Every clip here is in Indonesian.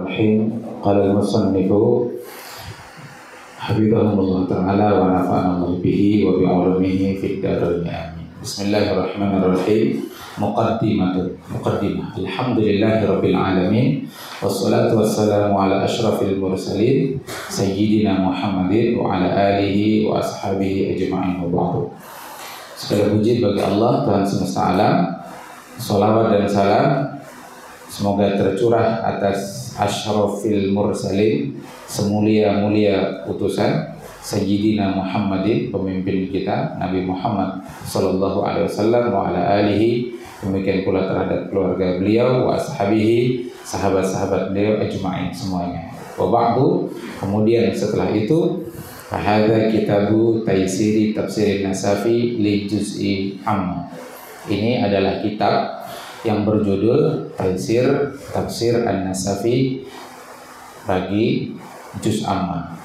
Bismillahirrahmanirrahim. Qala al-musannifu hafizahullah ta'ala wa nafa'ana bihi wa bi'ulumihi fid dharain amin. Bismillahirrahmanirrahim. Muqaddimah. Alhamdulillahirabbil alamin. Wassalatu wassalamu ala asyrafil mursalin sayyidina Muhammadin wa ala alihi wa ashabihi ajma'in wa ba'du. Segala puji bagi Allah Tuhan semesta alam. Salawat dan salam semoga tercurah atas asyrafil mursalin, semulia-mulia utusan Sayyidina Muhammadin, pemimpin kita Nabi Muhammad sallallahu alaihi wasallam wa ala alihi, demikian pula terhadap keluarga beliau, wa ashabihi, sahabat-sahabat beliau ajma'in semuanya. Wa ba'du, kemudian setelah itu hadza kitabu Taysiri Tafsir Nasafi li Juz'i Amma. Ini adalah kitab yang berjudul Taysir Tafsir An-Nasafi bagi Juz' Amma.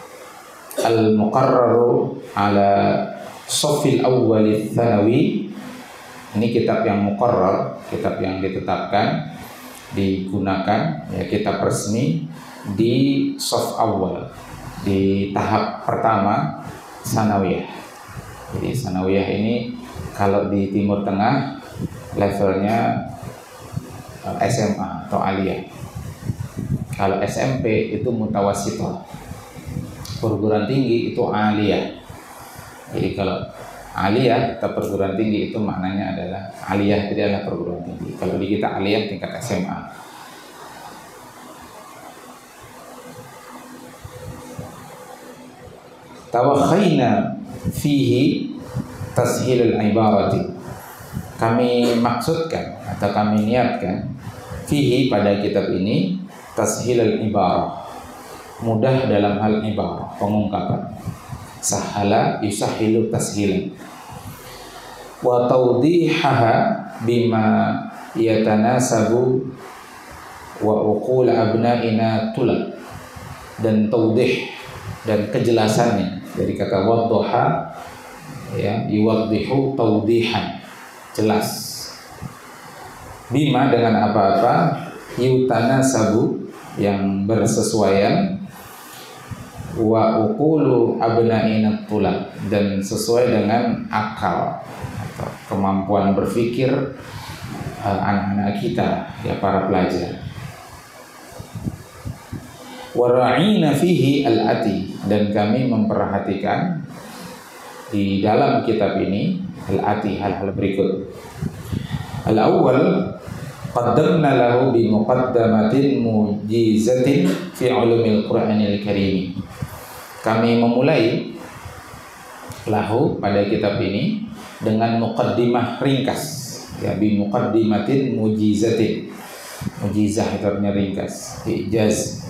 Al-Muqarraru ala Sofil Awwalith Thanawi. Ini kitab yang muqarrar, kitab yang ditetapkan, digunakan, ya, kitab resmi di sof awal, di tahap pertama sanawiyah. Jadi sanawiyah ini kalau di Timur Tengah levelnya SMA atau aliyah. Kalau SMP itu mutawassithah. Perguruan tinggi itu aliyah. Jadi kalau aliyah atau perguruan tinggi itu maknanya adalah aliyah, itu adalah perguruan tinggi. Kalau di kita aliyah tingkat SMA. Tawakhaina fihi tashilul ibarati. Kami maksudkan atau kami niatkan fihi pada kitab ini tashilul ibarah, mudah dalam hal ibarah, pengungkapan. Sahala yusahilu tashilan wa tawdihaha bima yatanasabu wa uqul abnaina tulad, dan tawdih dan kejelasannya dari kata wadduha, ya, yuwaddihu tawdihan, jelas. Bima dengan apa-apa, yutanasabu yang bersesuaian, wa uqulu abnaina tulad dan sesuai dengan akal atau kemampuan berpikir anak-anak kita, ya, para pelajar. Wara'ina fihi al-ati, dan kami memperhatikan di dalam kitab ini al-ati, hal-hal berikut. Al-awwal, qaddamna lahu bi muqaddamatin mujizatin fi ulumil Qur'anil Karim. Kami memulai lahu pada kitab ini dengan muqaddimah ringkas, ya, bi muqaddimatin mujizatin. Mujizah itu artinya ringkas, ijaz,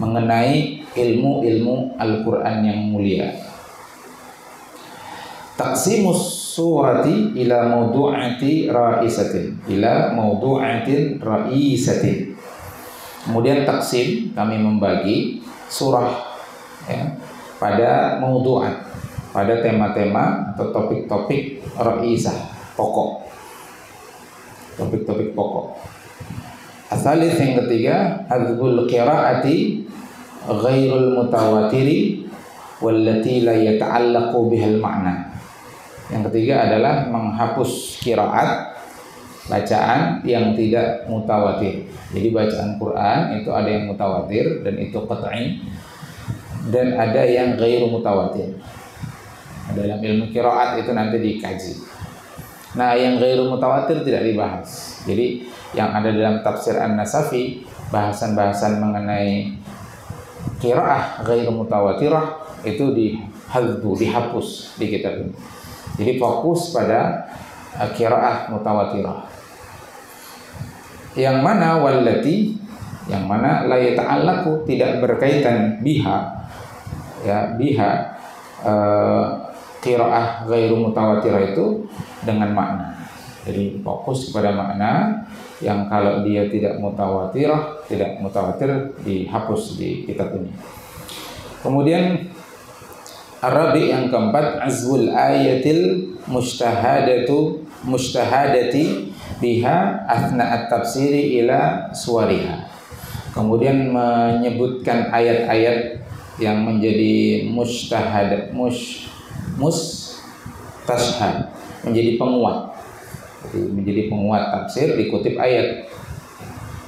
mengenai ilmu-ilmu Al-Quran yang mulia. Taqsimus surati ila mawdu'ati ra'isatin, ila mawdu'atin ra'isatin. Kemudian taksim, kami membagi surah, ya, pada mawdu'at, pada tema-tema atau topik-topik ra'isah, pokok, topik-topik pokok. Asalith, yang ketiga, hadzbul qiraati ghairul mutawatiri wallati la yata'allaqu bihal ma'na. Yang ketiga adalah menghapus qiraat, bacaan yang tidak mutawatir. Jadi bacaan Quran itu ada yang mutawatir dan itu qat'i, dan ada yang ghairu mutawatir. Dalam ilmu qiraat itu nanti dikaji. Nah, yang ghairu mutawatir tidak dibahas. Jadi yang ada dalam tafsir An-Nasafi, bahasan-bahasan mengenai qiraah ghairu mutawatirah itu dihapus di kitab ini. Jadi fokus pada qiraah mutawatirah. Yang mana wallati, yang mana la yata'allaqu, tidak berkaitan biha, ya, biha qiraah ghairu mutawatirah itu dengan makna. Jadi fokus kepada makna yang kalau dia tidak mutawatirah, tidak mutawatir, dihapus di kitab ini. Kemudian Arabi yang keempat, azwul ayatil mustahadati biha athna at-tafsiri ila suwariha. Kemudian menyebutkan ayat-ayat yang menjadi mustashhad, menjadi penguat. Jadi menjadi penguat tafsir dikutip ayat.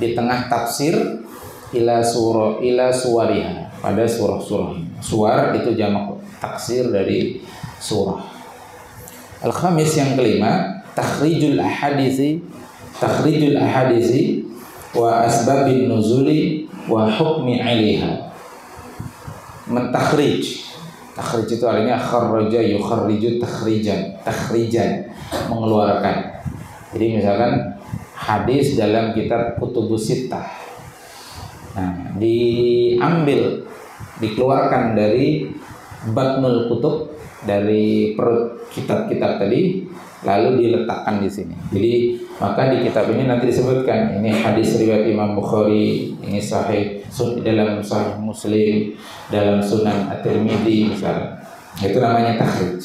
Di tengah tafsir ila suwariha, pada surah-surah. Suwar itu jamak taksir dari surah. Al-khamis yang kelima, takhrijul ahadisi wa asbabin nuzuli wa hukmi 'alaiha. Mentakhrij itu artinya kharraja yukharriju takhrijan, mengeluarkan. Jadi misalkan hadis dalam kitab Kutubus Sittah, nah, dikeluarkan dari batnul kutub, dari perut kitab-kitab tadi, lalu diletakkan di sini. Jadi maka di kitab ini nanti disebutkan ini hadis riwayat Imam Bukhari, ini sahih dalam Sahih Muslim, dalam Sunan At-Tirmidzi misalnya. Itu namanya takhrij.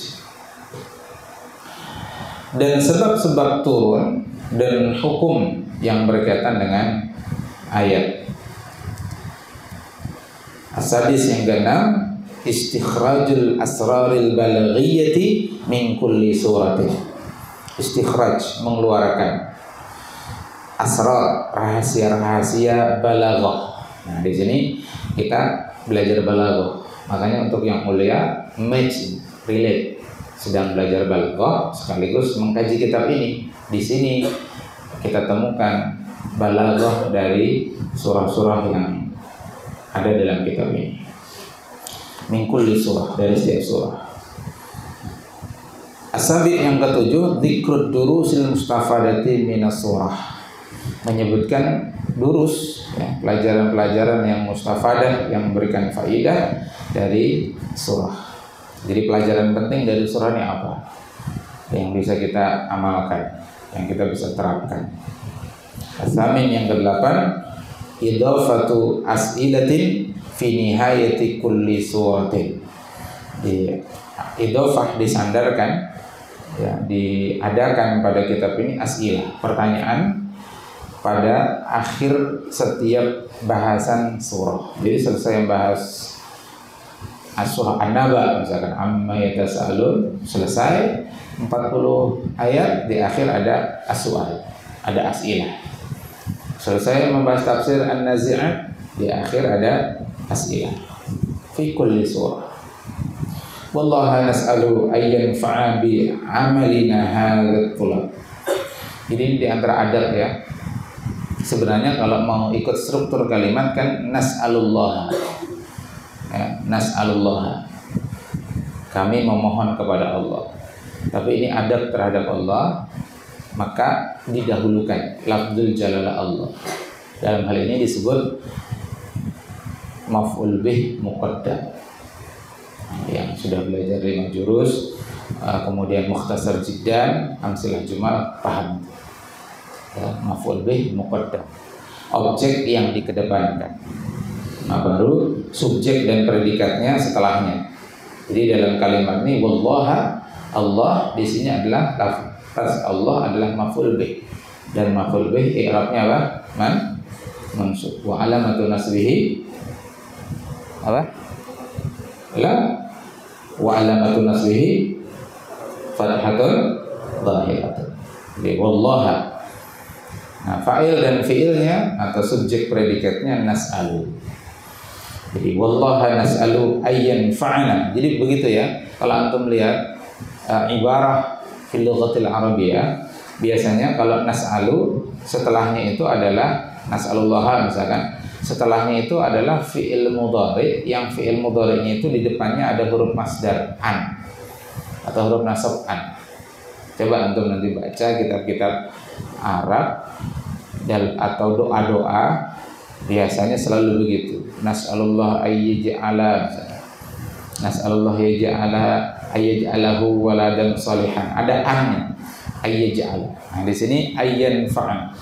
Dan sebab-sebab turun dan hukum yang berkaitan dengan ayat. As-sadis yang keenam, istikhrajul asraril balaghiyyati min kulli suratin. Istikhraj, mengeluarkan asrar, rahasia-rahasia balaghah. Nah, di sini kita belajar balaghah. Makanya untuk yang mulia relate, sedang belajar balaghah sekaligus mengkaji kitab ini. Di sini kita temukan balaghah dari surah-surah yang ada dalam kitab ini. Min kulli surah, dari setiap surah. As-sabi yang ketujuh, dzikrud durusil mustafadati minas surah. Menyebutkan durus, ya, pelajaran-pelajaran yang mustafadah, yang memberikan faidah dari surah. Jadi pelajaran penting dari surah ini apa? Yang bisa kita amalkan, yang kita bisa terapkan. As-samin yang kedelapan, idhafatu as'ilatin fi nihayati kulli suratin. Idhafah, disandarkan, ya, diadakan pada kitab ini as'ilah, pertanyaan pada akhir setiap bahasan surah. Jadi selesai membahas surah An-Naba misalkan amma yatasaalun, selesai 40 ayat, di akhir ada as-su'al, ada as'ilah. Selesai membahas tafsir An-Nazi'at, di akhir ada as'ilah fi kulli surah. Wallaha nas'alu ayyan fa'a bi amalina hadzal tulab. Jadi di antara adab, ya. Sebenarnya kalau mau ikut struktur kalimat kan nas'alullah. Ya, nas'alullah. Kami memohon kepada Allah. Tapi ini adab terhadap Allah, maka didahulukan lafzul jalalah Allah. Dalam hal ini disebut maf'ul bih muqaddam. Yang sudah belajar 5 jurus, kemudian mukhtasar jiddan, amsilah jumal, paham. Ya, maf'ul bih muqaddam, objek yang dikedepankan. Nah, baru subjek dan predikatnya setelahnya. Jadi dalam kalimat ini wallaha, Allah di sini adalah lafaz Allah adalah maf'ul bih, dan maf'ul bih i'rabnya apa? Mansub. Wa alamatu nasbihi apa? Wa alamatu nasbihi fathatun dhahiratun. Jadi wallaha. Nah, fa'il dan fi'ilnya atau subjek predikatnya nas'alu. Jadi wallaha nas'alu ayyan fa'ana. Jadi begitu, ya. Kalau antum lihat ibarah fil lughatil arabiyyah, biasanya kalau nas'alu setelahnya itu adalah nas'alullah misalkan. Setelahnya itu adalah fi'il mudhari, yang fi'il mudhari'nya itu di depannya ada huruf masdar an atau huruf nasab an. Coba antum nanti baca kitab-kitab Arab atau doa-doa, biasanya selalu begitu. Nas'alullah ayyaj'ala, nas'alullah ayyaj'alahu waladan shalihan. Ada an-nya, ayyaj'ala. Nah, di sini ayyan fa'an.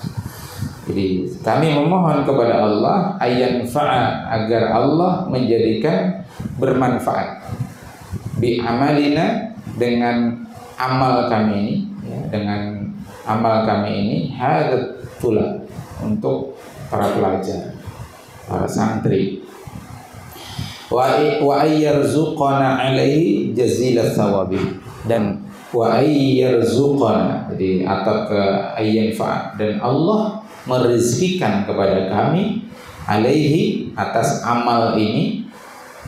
Jadi kami memohon kepada Allah ayyan fa'a, agar Allah menjadikan bermanfaat bi amalina, dengan amal kami ini, ya, dengan amal kami ini hadzal tulab, untuk para pelajar. para santri. Wa ayyarzuqana alaihi jazilat thawabi, dan wa ayyarzuqana, jadi atap ke ayyanfa, dan Allah merezekikan kepada kami alaihi, atas amal ini,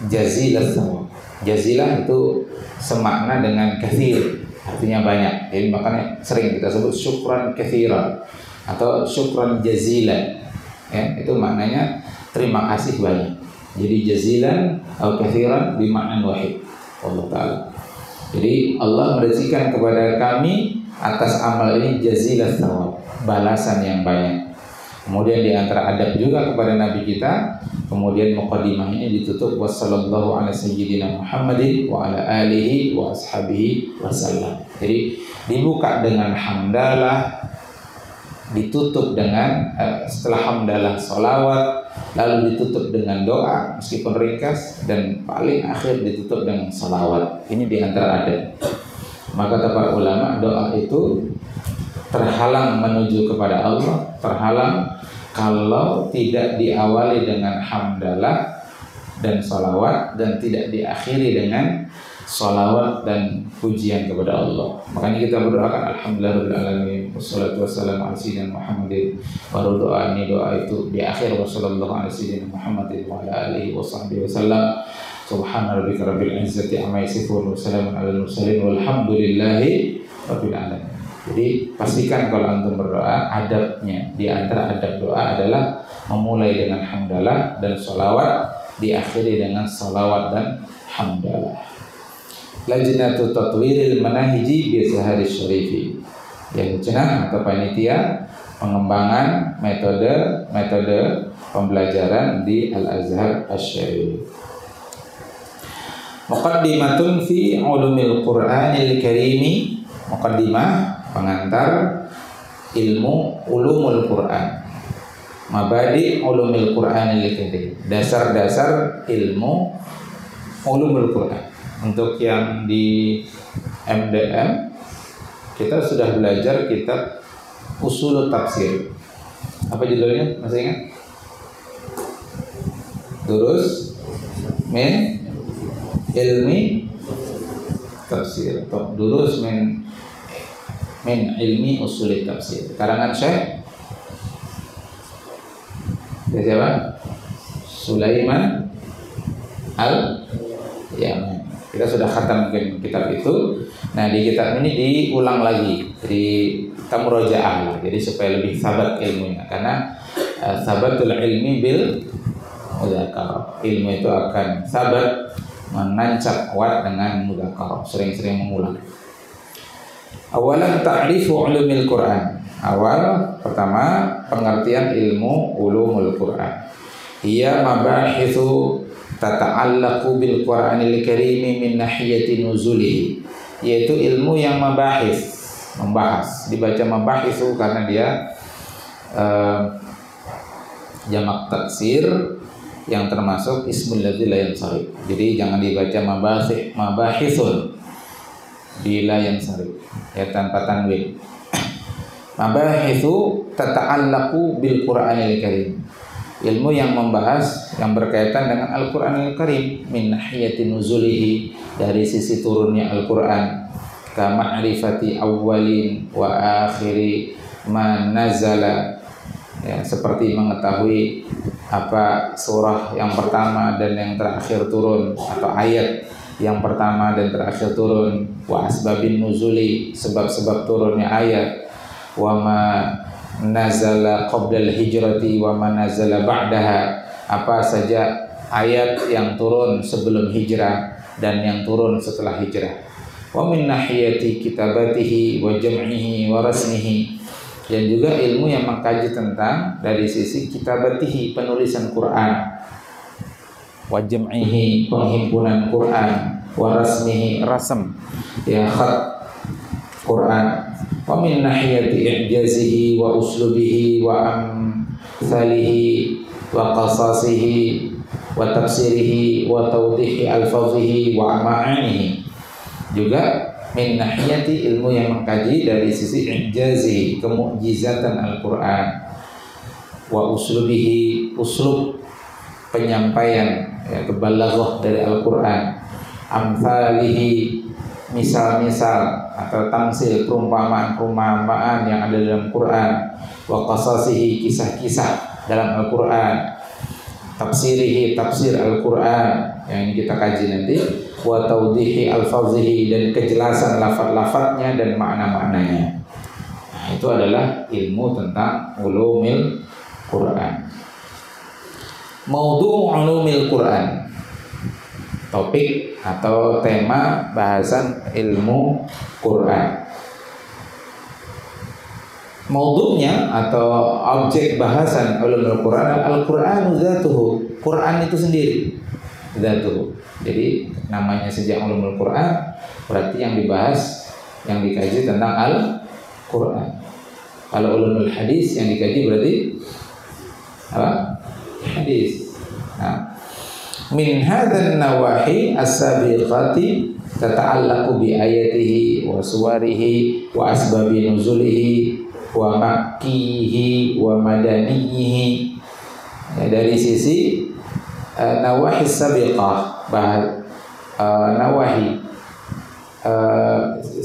jazilat thawab. Jazilah itu semakna dengan kathir, artinya banyak. Jadi makanya sering kita sebut syukran kathiran atau syukran jazilan, ya, itu maknanya terima kasih banyak. Jadi jazilan atau kathiran bimakna wahid. Allah Ta'ala. Jadi Allah merezekikan kepada kami atas amal ini jazilat thawab, balasan yang banyak. Kemudian di antara adab juga kepada Nabi kita, kemudian muqaddimah ini ditutup wassallallahu ala sayyidina Muhammadin wa ala alihi wa ashabihi wasallam. Jadi dibuka dengan hamdalah, ditutup dengan setelah hamdalah salawat, lalu ditutup dengan doa meskipun ringkas, dan paling akhir ditutup dengan salawat. Ini di antara adab. Maka kata para ulama, doa itu terhalang menuju kepada Allah, terhalang kalau tidak diawali dengan hamdalah dan salawat, dan tidak diakhiri dengan salawat dan pujian kepada Allah. Makanya kita berdoakan alhamdulillahirabbil alamin wassalatu wassalamu ala sayyidina Muhammadin. Baru doa ini, doa itu di akhir wassallallahu ala sayyidina Muhammadin wa ala alihi washabbihi wasallam. Subhana rabbika rabbil izzati amma yasifun wa salamun alal mursalin walhamdulillahi rabbil alamin. Jadi pastikan kalau antum berdoa, adabnya di antara adab doa adalah memulai dengan hamdalah dan salawat, diakhiri dengan salawat dan hamdalah. Lajnatu tatwiril manahiji bi Azhari Syarifi, yang lajnah atau panitia pengembangan metode pembelajaran di Al-Azhar Asy-Syarif. Muqaddimatun fi ulumil Qur'anil Karimi. Muqaddimah, pengantar ilmu ulumul Quran. Mabadi ulumil Qur'anil Karim, dasar-dasar ilmu ulumul Quran. Untuk yang di MDM, kita sudah belajar kitab Ushul Tafsir. Apa judulnya? Masih ingat? Durus min ilmi tafsir, atau durus min ilmi usul tafsir, karangan Syekh siapa? Sulaiman Al-Yaman. Kita sudah khatam mungkin kitab itu. Nah, di kitab ini diulang lagi, jadi kita murojaah lah, jadi supaya lebih sabat ilmunya, karena sabatul ilmi bil mudzakarah, ilmu itu akan sabat, menancap kuat dengan mudzakarah, sering-sering mengulang. Awalan ta'rifu ulumil Quran. Awal pertama pengertian ilmu ulumul Quran. Ia mabahitsu tata'allaqu bil Qur'anil Karim min nahiyati nuzulihi, yaitu ilmu yang membahas, dibaca mabahitsu karena dia jamak taksir yang termasuk ismul ladzi la yansarif. Jadi jangan dibaca mabahithun bila yansarif, ya, tanpa tanwin. Mabahitsu tata'allaqu bil Qur'anil Karim, ilmu yang membahas, yang berkaitan dengan Al-Qur'anil Karim, min nahiyati nuzulihi, dari sisi turunnya Al-Qur'an, ka ma'rifati awwalin wa akhiri ma nazala, ya, seperti mengetahui apa surah yang pertama dan yang terakhir turun, atau ayat yang pertama dan terakhir turun, wa asbabin nuzuli, sebab-sebab turunnya ayat, wa ma nazala qablal hijrati wa ma nazala ba'daha, apa saja ayat yang turun sebelum hijrah dan yang turun setelah hijrah. Wa min nahiyati kitabatihi wa jam'ihi wa rasmihi, dan juga ilmu yang mengkaji tentang dari sisi kitabatihi, penulisan Quran, wa jam'ihi, penghimpunan Quran, wa rasmihi, rasm, ya, khat Quran, wa min nahiyati i'jazihi wa uslubihi wa amthalihi wa qasasihi wa tafsirihi wa tawdihi alfazihi wa ma'anihi. Juga min nahiyati, ilmu yang mengkaji dari sisi i'jazi, kemukjizatan Al-Quran, wa uslubihi, uslub penyampaian kebalaghah dari Al-Qur'an, amsalihi, misal-misal atau tamsil, perumpamaan-perumpamaan yang ada dalam Quran, wa qasasihi, kisah-kisah dalam Al-Qur'an, tafsirihi, tafsir Al-Qur'an yang ini kita kaji nanti, wa tawdihi alfazihi, dan kejelasan lafaz-lafaznya dan makna-maknanya. Nah, itu adalah ilmu tentang ulumil Quran. Maudhu' ulumil Quran, topik atau tema bahasan ilmu Quran. Maudhu'nya atau objek bahasan ulumul Quran, Al-Qur'anu dzatuhu, Quran itu sendiri, dzatuhu. Jadi namanya sejak ulumul Quran berarti yang dibahas, yang dikaji tentang Al-Quran. Kalau ulumul hadis yang dikaji berarti apa? Hadis. Nah, min hadzal nawahi as-sabiqati tata'allaqu bi ayatihi wa suwarihi wa asbabi nuzulihi wa makkihi wa madanihi. Ya, dari sisi nawahi sabiqah, nawahi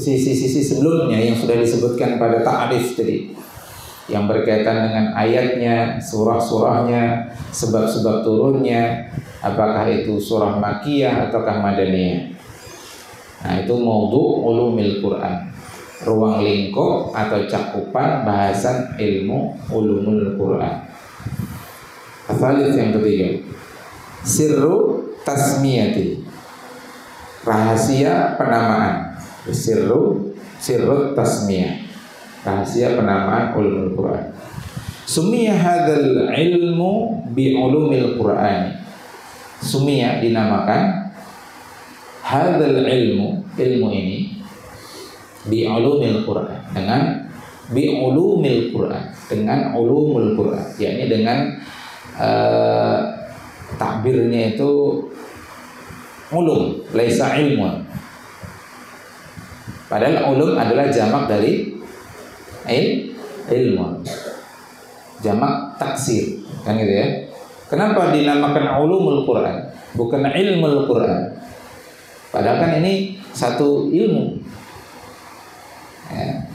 sisi-sisi sebelumnya yang sudah disebutkan pada ta'rif tadi, yang berkaitan dengan ayatnya, surah-surahnya, sebab-sebab turunnya, apakah itu surah Makkiyah ataukah Madaniyah. Nah, itu maudhu' ulumil Quran, ruang lingkup atau cakupan bahasan ilmu ulumul Quran. Asalith yang ketiga, sirru tasmiyati, rahasia penamaan. Sirru tasmiyah, rahasia penamaan ulumul Quran. Sumiyah hadzal ilmu bi ulumil Quran. Sumiyah dinamakan hadzal ilmu ini bi ulumil Quran, dengan bi ulumil Quran, dengan ulumul Quran, yakni dengan takbirnya itu ulum, laisa ilmun. Padahal ulum adalah jamak dari ilmu, jamak taksir, kan gitu ya. Kenapa dinamakan ulumul Quran, bukan ilmul Quran? Padahal kan ini satu ilmu. Ya.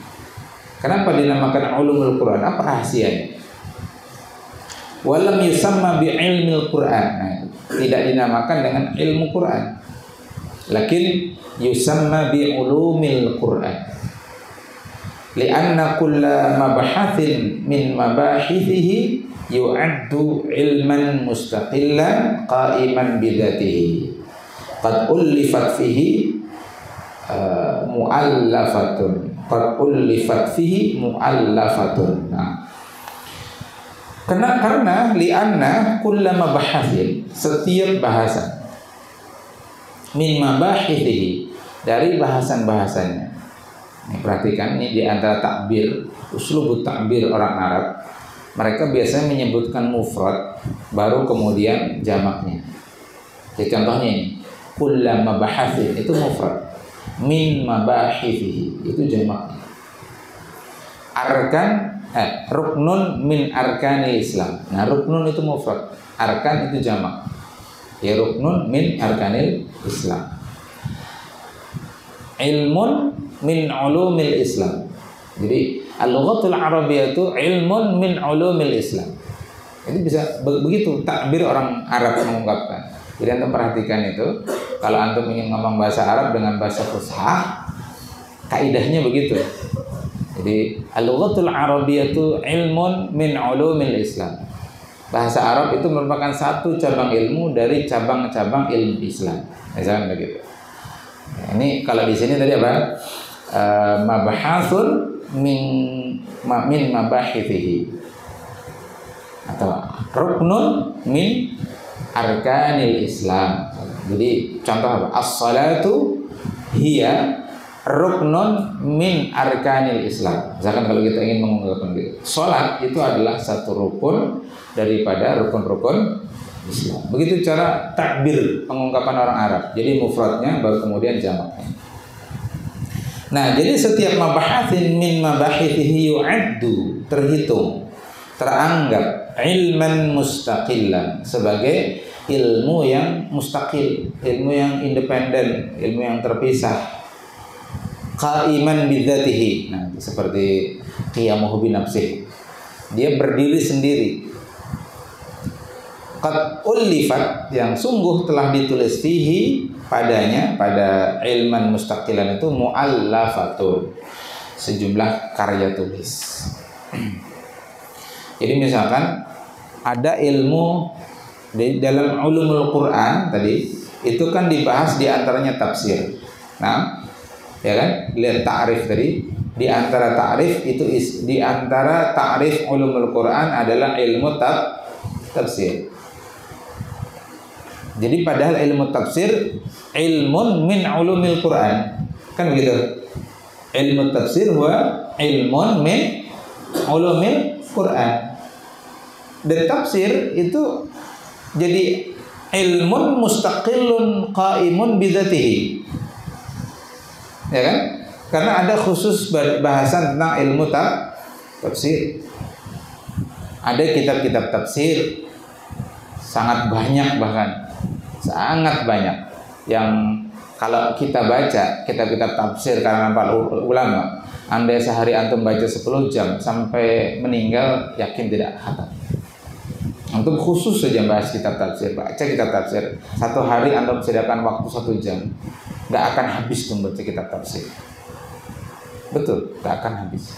Kenapa dinamakan ulumul Quran? Apa rahasianya? Walam yusamma bi ilmil Quran. Nah, tidak dinamakan dengan ilmu Quran, lakin yusamma bi ulumil Quran. Lianna kulla mabahathin min mabahithihi yu'addu ilman mustaqillan qa'iman bidatihi qad ullifat fihi mu'allafatun, qad ullifat fihi mu'allafatun. Nah, karena lianna kulla mabahathin, setiap bahasan, min mabahithihi, dari bahasan-bahasannya. Ini perhatikan, ini di antara takbir, uslubut takbir orang Arab. Mereka biasanya menyebutkan mufrad baru kemudian jamaknya. Jadi contohnya ini, kulla mabahathin itu mufrad, min mabahithihi itu jamaknya. Arkan, ruknun min arkanil Islam. Nah, ruknun itu mufrad, arkan itu jamak. Ya, ruknun min arkanil Islam. Ilmun min ulumil Islam. Jadi al-lughatul arabiyyah itu ilmun min ulumil Islam. Ini bisa begitu takbir orang Arab mengungkapkan. Jadi antum perhatikan itu, kalau antum ingin ngomong bahasa Arab dengan bahasa fusha, kaidahnya begitu. Jadi al-lughatul arabiyyah itu ilmun min ulumil Islam. Bahasa Arab itu merupakan satu cabang ilmu dari cabang-cabang ilmu Islam. Misalnya begitu. Nah, ini kalau di sini tadi apa? Mabahathun min mabahithihi, atau ruknun min arkanil Islam. Jadi contoh apa? As-salatu hiya ruknun min arkanil Islam. Misalkan kalau kita ingin mengungkapkan gitu, salat itu adalah satu rukun daripada rukun-rukun Islam. Begitu cara takbir pengungkapan orang Arab. Jadi mufradnya baru kemudian jamaknya. Nah, jadi setiap mabahathin min mabahithihi yu'addu, terhitung, teranggap ilman mustaqillan, sebagai ilmu yang mustaqil, ilmu yang independen, ilmu yang terpisah. Qaiman bidzatihi. Nah, seperti qiyamuhu bi nafsihi. Dia berdiri sendiri. Qad ullifat, yang sungguh telah ditulis fihi, padanya, pada ilman mustaqilan itu mu'allafatun, sejumlah karya tulis. Jadi misalkan ada ilmu di dalam ulumul Quran tadi, itu kan dibahas di antaranya tafsir. Nah, ya kan? Lihat ta'rif tadi, di antara ta'rif itu di antara ta'rif ulumul Quran adalah ilmu tafsir. Jadi padahal ilmu tafsir ilmun min ulumil Quran, kan begitu? Ilmu tafsir wa ilmun min ulumil Quran. Dan tafsir itu jadi ilmun mustaqillun qaimun bidzatihi. Ya kan? Karena ada khusus bahasan tentang ilmu tafsir. Ada kitab-kitab tafsir sangat banyak, bahkan sangat banyak, yang kalau kita baca kitab-kitab tafsir karena para ulama, andai sehari antum baca 10 jam sampai meninggal, yakin tidak khatam. Antum khusus saja bahas kitab tafsir, baca kitab tafsir, satu hari antum sediakan waktu 1 jam, nggak akan habis tuh baca kitab tafsir. Betul, nggak akan habis.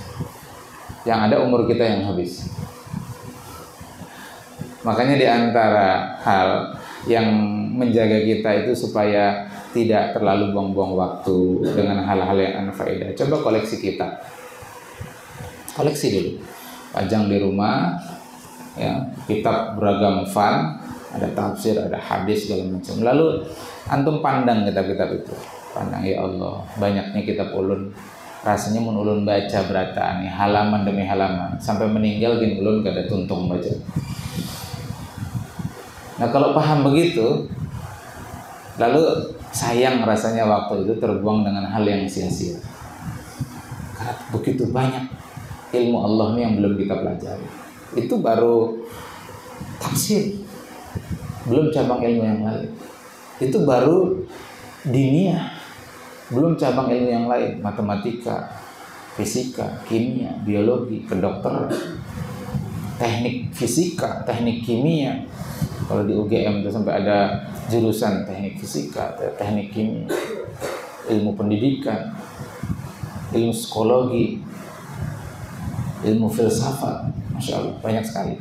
Yang ada umur kita yang habis. Makanya di antara hal yang menjaga kita itu supaya tidak terlalu buang-buang waktu dengan hal-hal yang anfaedah. Coba koleksi kitab. Koleksi dulu. Pajang di rumah, ya, kitab beragam fun, ada tafsir, ada hadis, segala macam. Lalu antum pandang kitab-kitab itu. Pandang, ya Allah, banyaknya kitab ulun. Rasanya mun ulun baca berataan nih, halaman demi halaman, sampai meninggal gin ulun gak ada tuntung baca. Nah, kalau paham begitu, lalu sayang rasanya waktu itu terbuang dengan hal yang sia-sia. Karena begitu banyak ilmu Allah yang belum kita pelajari. Itu baru tafsir, belum cabang ilmu yang lain. Itu baru diniyah, belum cabang ilmu yang lain, matematika, fisika, kimia, biologi, kedokteran, teknik fisika, teknik kimia. Kalau di UGM itu sampai ada jurusan teknik fisika, teknik kimia, ilmu pendidikan, ilmu psikologi, ilmu filsafat. Masya Allah, banyak sekali,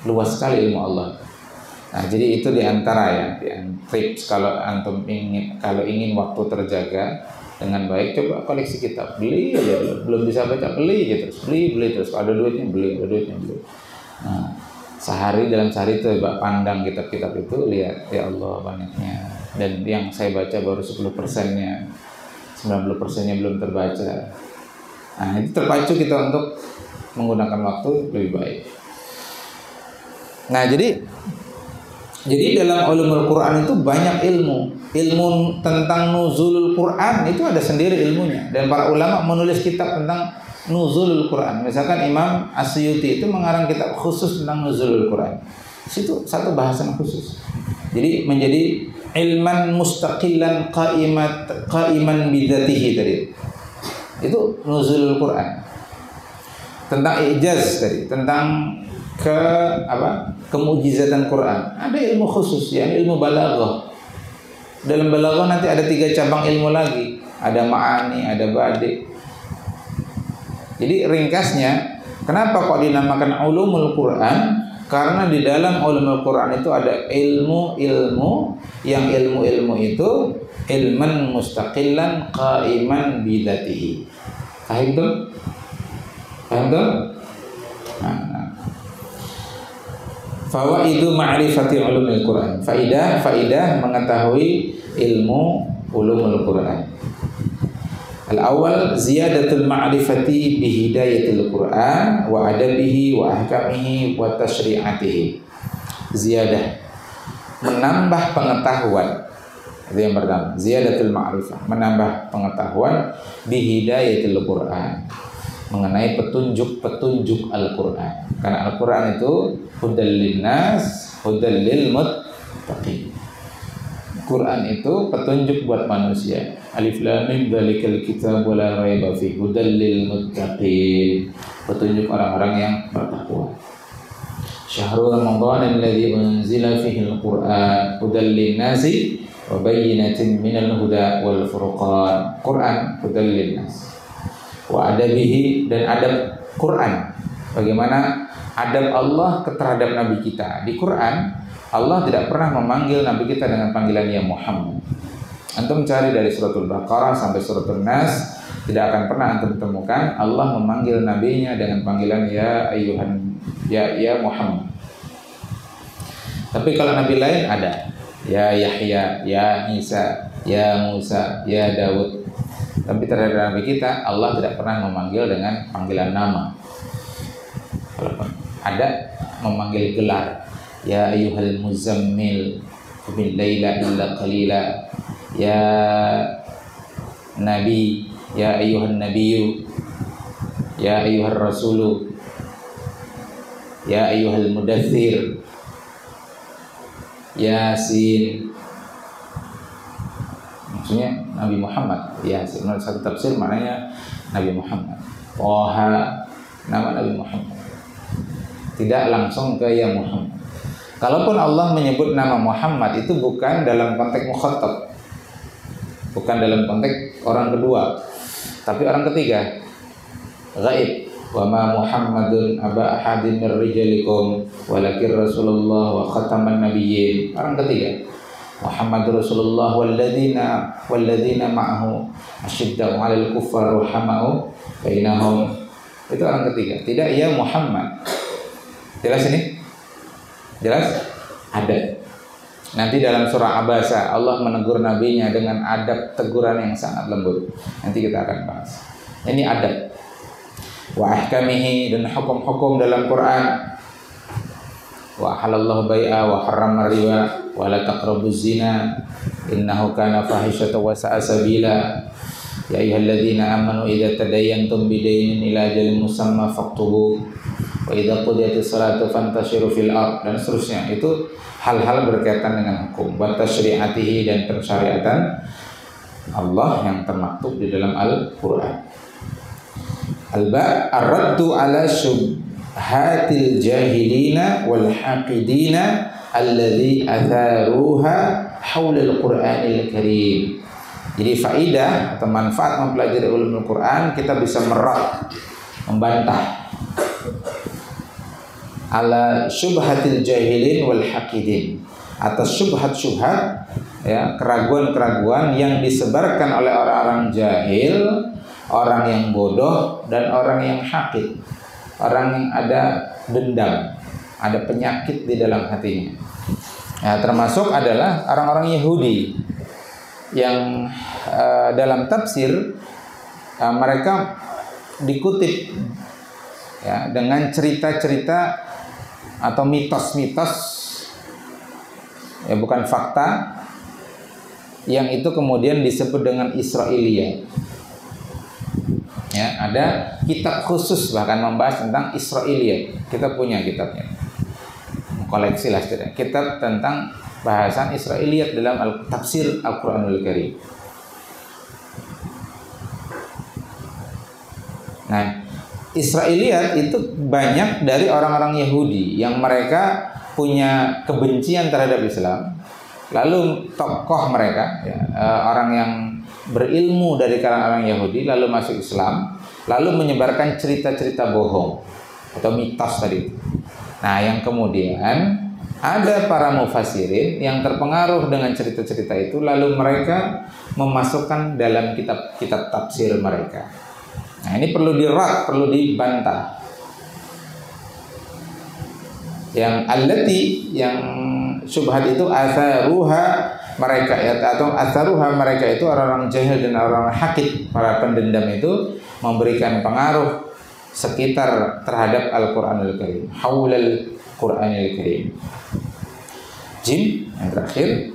luas sekali ilmu Allah. Nah, jadi itu diantara yang tips kalau antum ingin waktu terjaga dengan baik, coba koleksi kitab, beli aja. Belum bisa baca, beli aja terus, beli terus. Kalau ada duitnya beli, Nah, dalam sehari itu coba pandang kitab-kitab itu, lihat, ya Allah banyaknya, dan yang saya baca baru 10%-nya, 90%-nya belum terbaca. Nah, itu terpacu kita untuk menggunakan waktu lebih baik. Nah, jadi dalam ulumul Quran itu banyak ilmu tentang nuzulul Quran itu ada sendiri ilmunya, dan para ulama menulis kitab tentang nuzulul Quran. Misalkan Imam Asyuti itu mengarang kitab khusus tentang nuzulul Quran. Itu satu bahasan khusus. Jadi menjadi ilman mustaqillan qaiman bidzatihi tadi. Itu nuzulul Quran. Tentang ijaz tadi, tentang kemujizatan Quran. Ada ilmu khusus, yang ilmu balaghah. Dalam balaghah nanti ada 3 cabang ilmu lagi. Ada ma'ani, ada badi'. Jadi ringkasnya, kenapa kok dinamakan ulumul Quran? Karena di dalam ulumul Quran itu ada ilmu-ilmu, yang ilmu-ilmu itu ilman mustaqillan qaiman bidzatihi. Paham tuh? Nah. Fawaidu ma'rifati ulumul Quran. Faidah mengetahui ilmu ulumul Quran. Al-awwal ziyadatul ma'rifati bihidayatil Quran wa adabihi wa ahkamihi wa tasyri'atihi. Ziyadah, menambah pengetahuan. Itu yang pertama, ziyadatul ma'rifah, menambah pengetahuan bihidayatil Quran, mengenai petunjuk-petunjuk Al-Quran. Karena Al-Quran itu hudal linnas, hudal lil muttaqin. Quran itu petunjuk buat manusia. Alif lam mim dzalikal kitab la raiba fihi hudal lil muttaqin. Petunjuk orang-orang yang bertakwa. Syahrul Ramadan alladzi unzila fihi al-Qur'an hudal lin-nasi wa bayyinatin minal huda wal furqan. Quran hudal lin-nas. Wa adabihi, dan adab Quran. Bagaimana adab Allah terhadap Nabi kita. Di Quran Allah tidak pernah memanggil Nabi kita dengan panggilan ya Muhammad. Antum cari dari suratul Baqarah sampai suratul Nas, tidak akan pernah antum temukan Allah memanggil nabinya dengan panggilan ya ayyuhan ya Muhammad. Tapi kalau nabi lain ada ya Yahya, ya Isa, ya Musa, ya Daud. Tapi terhadap Nabi kita Allah tidak pernah memanggil dengan panggilan nama. Walaupun ada memanggil gelar, ya ayyuhal muzammil qum laila illa qalila, ya nabi, ya ayyuhan nabiyyu, ya ayyuhar rasulu, ya ayyuhal mudaththir, Yasin. Maksudnya Nabi Muhammad. Yasin, menurut satu tafsir maknanya Nabi Muhammad. Toha, nama Nabi Muhammad. Tidak langsung ke ya Muhammad. Kalaupun Allah menyebut nama Muhammad itu bukan dalam konteks mukhatab, bukan dalam konteks orang kedua, tapi orang ketiga, ghaib. Wa ma Muhammadun aba ahadin mir rijalikum walakin Rasulullah wa khataman nabiyyin. Orang ketiga, Muhammad Rasulullah walladzina ma'ahu asyidda'u 'alal kuffar rahamau bainahum. Itu orang ketiga. Tidak ya Muhammad. Jelas ini? Jelas? Ada. Nanti dalam surah Abasa Allah menegur nabinya dengan adab teguran yang sangat lembut. Nanti kita akan bahas. Ini adab. Wa ahkamihi, dan hukum-hukum dalam Quran. Wa halallahu bai'a wa harrama riba wa la taqrabuz zina innahu kana fahishatan wa sa'a sabila. Ya ayyuhalladzina amanu idza tadayyantum bidainin ila ajalin musamma faktubu wa idza qudiyatis salatu fantashiru fil ard, dan seterusnya. Itu hal-hal berkaitan dengan hukum wa tasyri'atihi, dan pensyariatan Allah yang termaktub di dalam Al-Qur'an. Ar-raddu ala syubhatil jahilina wal haqidina alladzi atharuha haula al-Qur'anil Karim. Jadi faidah atau manfaat mempelajari ulumul Quran, kita bisa membantah ala syubhatil jahilin wal haqidin, atas syubhat-syubhat, ya, keraguan-keraguan yang disebarkan oleh orang-orang jahil, orang yang bodoh, dan orang yang haqid, orang yang ada dendam, ada penyakit di dalam hatinya. Nah, termasuk adalah orang-orang Yahudi yang dalam tafsir mereka dikutip, ya, dengan cerita-cerita atau mitos-mitos, ya, bukan fakta, yang itu kemudian disebut dengan Israiliyat. Ya, ada kitab khusus bahkan membahas tentang Israiliyat. Kita punya kitabnya, koleksi lah setidaknya, kitab tentang bahasan Israiliyat dalam tafsir Al-Quranul Karim. Nah, Israiliyat itu banyak dari orang-orang Yahudi yang mereka punya kebencian terhadap Islam. Lalu tokoh mereka, ya, orang yang berilmu dari kalangan orang Yahudi lalu masuk Islam, lalu menyebarkan cerita-cerita bohong atau mitos tadi. Nah, yang kemudian ada para mufassirin yang terpengaruh dengan cerita-cerita itu, lalu mereka memasukkan dalam kitab-kitab tafsir mereka. Nah, ini perlu dirad, perlu dibantah. Yang allati, yang syubhat itu atharuha mereka, ya, atau atharuha mereka itu orang-orang jahil dan orang-orang haqid, para pendendam itu memberikan pengaruh sekitar terhadap Al-Quranul Karim, haulal Quranil Karim. Jim, yang terakhir,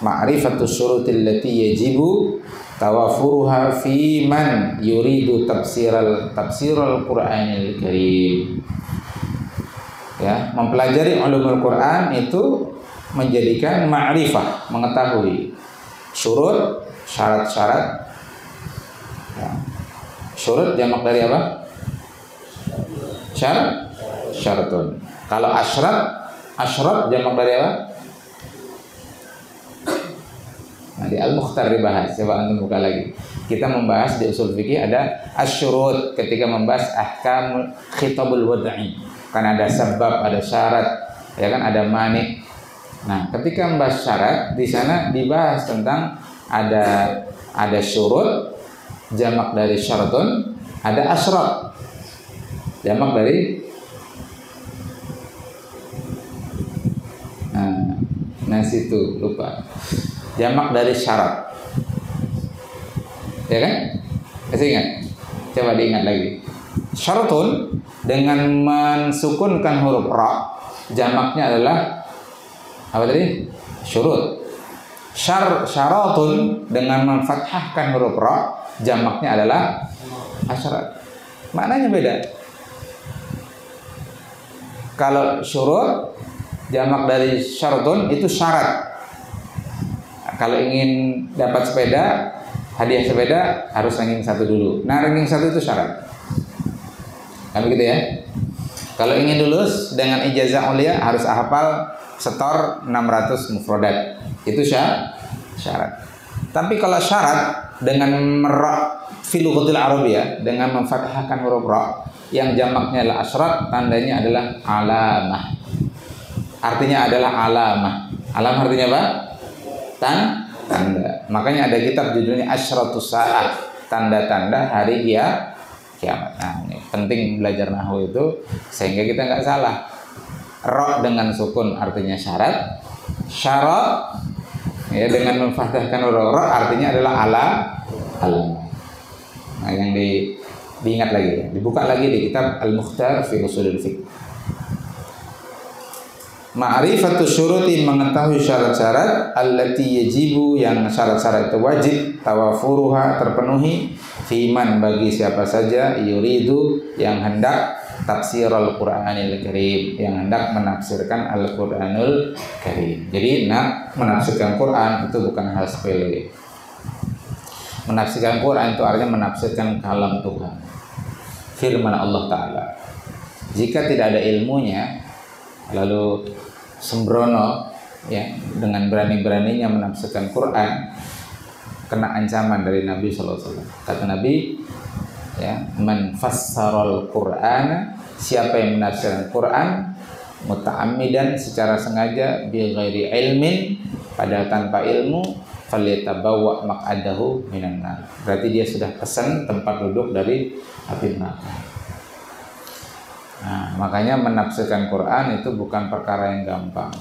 ma'rifatus syurutil lati yajibu tawafuruha fi man yuridu tafsirul Qur'anil Karim. Ya, mempelajari ulumul Quran itu menjadikan ma'rifah, mengetahui syurut, syarat-syarat. Ya. Syurut jamak dari apa? Syaratun. Kalau asyrat jamak dari apa? Nah, di Al-Mukhtar dibahas. Coba antum buka lagi. Kita membahas di usul fikih ada asyurut ketika membahas ahkam khitabul wad'i. Kan ada sebab, ada syarat, ya kan, ada mani. Nah, ketika membahas syarat di sana dibahas tentang ada syurut jamak dari syaratun, ada asyrat jamak dari situ lupa. Jamak dari syarat. Ya kan? Masih ingat? Coba diingat lagi. Syaratun dengan mensukunkan huruf ra, jamaknya adalah apa tadi? Syurut. Syaratun dengan memfathahkan huruf ra, jamaknya adalah asyarat. Maknanya beda. Kalau syurut jamak dari syaratun itu syarat. Kalau ingin dapat sepeda, hadiah sepeda harus ranking 1 dulu. Nah, ranking 1 itu syarat. Kan begitu ya? Kalau ingin lulus dengan ijazah ulia harus hafal setor 600 mufradat. Itu syarat. Tapi kalau syarat dengan fi lughatil arabiyah dengan memfathahkan huruf ra yang jamaknya adalah asyrat, tandanya adalah alamah. Artinya adalah alamah. Alamah artinya apa? Tanda. Makanya ada kitab judulnya Asyratus Sa'ah, tanda-tanda hari kiamat. Nah, ini penting belajar nahwu itu sehingga kita nggak salah. Ra dengan sukun artinya syarat. Syarat ya dengan memfathahkan huruf ra artinya adalah alamah. Nah, yang diingat lagi ya. Dibuka lagi di kitab Al-Mukhtar fi Ushulul Fiqh. Ma'rifatu syuruti, mengetahui syarat-syarat allati yajibu, yang syarat-syarat itu wajib tawafuruha, terpenuhi fiman, bagi siapa saja yuridu, yang hendak tafsirul Qur'anil Karim, yang hendak menafsirkan Al-Qur'anul Karim. Jadi menafsirkan Quran itu bukan hal sepele. Menafsirkan Quran itu artinya menafsirkan kalam Tuhan, firman Allah Ta'ala. Jika tidak ada ilmunya lalu sembrono ya dengan berani-beraninya menafsirkan Quran, kena ancaman dari Nabi sallallahu alaihi wasallam. Kata Nabi ya, man fassaral Qur'ana, siapa yang menafsirkan Quran muta'ammidan, secara sengaja, bi ghairi ilmin, padahal tanpa ilmu, falyatabawwa maq'adahu minan nar, berarti dia sudah pesan tempat duduk dari api neraka. Nah, makanya menafsirkan Quran itu bukan perkara yang gampang.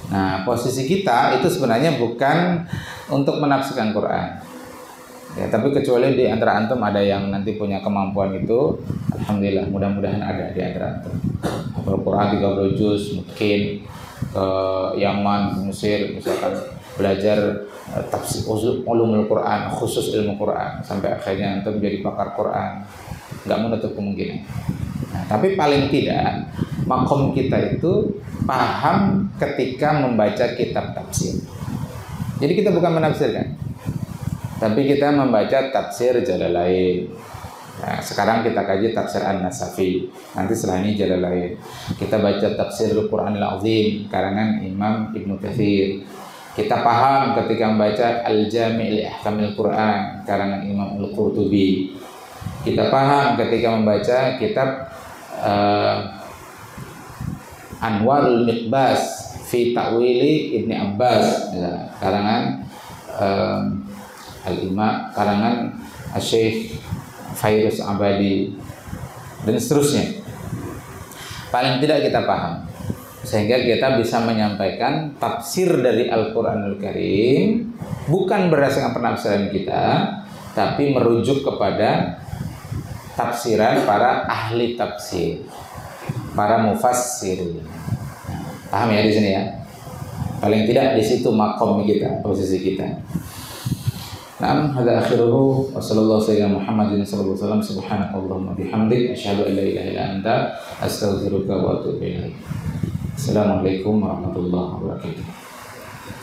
Nah, posisi kita itu sebenarnya bukan untuk menafsirkan Quran. Ya, tapi kecuali di antara antum ada yang nanti punya kemampuan itu, alhamdulillah, mudah-mudahan ada di antara antum. Al-Quran 30 juz, mungkin ke Yaman, Mesir misalkan, belajar tafsir ulumul Quran, khusus ilmu Quran, sampai akhirnya antum jadi pakar Quran. Nggak menutup kemungkinan. Nah, tapi paling tidak makom kita itu paham ketika membaca kitab tafsir. Jadi kita bukan menafsirkan, tapi kita membaca tafsir Jalalain. Nah, sekarang kita kaji tafsir An-Nasafi. Nanti setelah ini Jalalain. Kita baca tafsir Al-Quranil Azim karangan Imam Ibnu Katsir. Kita paham ketika membaca Al-Jami' li Ahkamil Quran karangan Imam Al-Qurtubi. Kita paham ketika membaca kitab Anwarul Miqbas fi Ta'wili Ibni Abbas ya, karangan Al-Imam, karangan Syekh Fairuz Abadi, dan seterusnya. Paling tidak kita paham sehingga kita bisa menyampaikan tafsir dari Al-Qur'anul Karim bukan berdasarkan penafsiran kita, tapi merujuk kepada tafsiran para ahli tafsir, para mufassir. Paham ya di sini ya? Paling tidak di situ makom kita, posisi kita. Na'am, hadza akhiruhu wa sallallahu sayyidina Muhammadin sallallahu alaihi wasallam subhanakallahumma bihamdik asyhadu an la ilaha illa anta astaghfiruka wa atubu ilaik. Assalamualaikum warahmatullahi wabarakatuh.